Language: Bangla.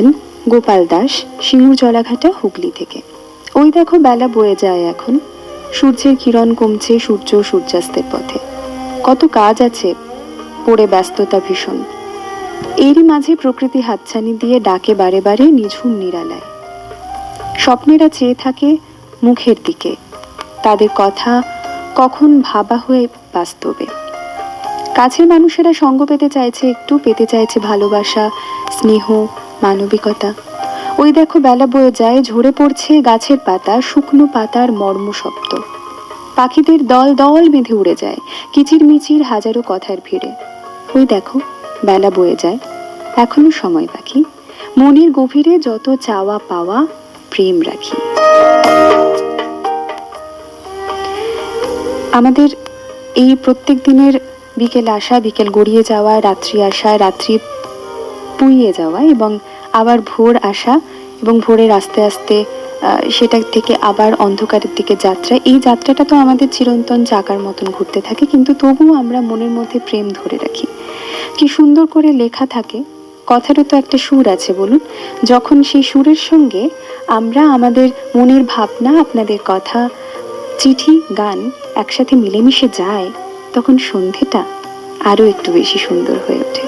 লিখেছেন গোপাল দাস, সিঙ্গুর জলাঘাটা, হুগলি থেকে। ওই দেখো বেলা বয়ে যায় এখন, সূর্যের কিরণ কমছে, সূর্য সূর্যাস্তের পথে। কত কাজ আছে, পড়ে ব্যস্ততা ভীষণ। এরই মাঝে প্রকৃতি হাতছানি দিয়ে ডাকে বারে বারে নিঝুম নিরালায়। স্বপ্নেরা চেয়ে থাকে মুখের দিকে, তাদের কথা কখন ভাবা হয়ে বাস্তবে। কাছের মানুষেরা সঙ্গ পেতে চাইছে, একটু পেতে চাইছে ভালোবাসা, স্নেহ, মানবিকতা। ওই দেখো বেলা বয়ে যায়, ঝরে পড়ছে গাছের পাতা, শুকনো পাতার মর্ম শব্দ। পাখিদের দল দল বেঁধে উড়ে যায় কিচিরমিচির হাজারো কথার ভিড়ে। ওই দেখো বেলা বয়ে যায়, এখনো সময় বাকি, মনের গভীরে যত চাওয়া পাওয়া প্রেম রাখি। আমাদের এই প্রত্যেক দিনের বিকেল আসা, বিকেল গড়িয়ে যাওয়া, রাত্রি আসা, রাত্রি পুইয়ে যাওয়া এবং আবার ভোর আসা এবং ভোরের আস্তে আস্তে সেটা থেকে আবার অন্ধকারের দিকে যাত্রা, এই যাত্রাটা তো আমাদের চিরন্তন চাকার মতন ঘুরতে থাকে, কিন্তু তবুও আমরা মনের মধ্যে প্রেম ধরে রাখি। কি সুন্দর করে লেখা থাকে, কথারও তো একটা সুর আছে বলুন। যখন সেই সুরের সঙ্গে আমরা আমাদের মনের ভাবনা, আপনাদের কথা, চিঠি, গান একসাথে মিলেমিশে যায়, তখন সন্ধেটা আরও একটু বেশি সুন্দর হয়ে ওঠে।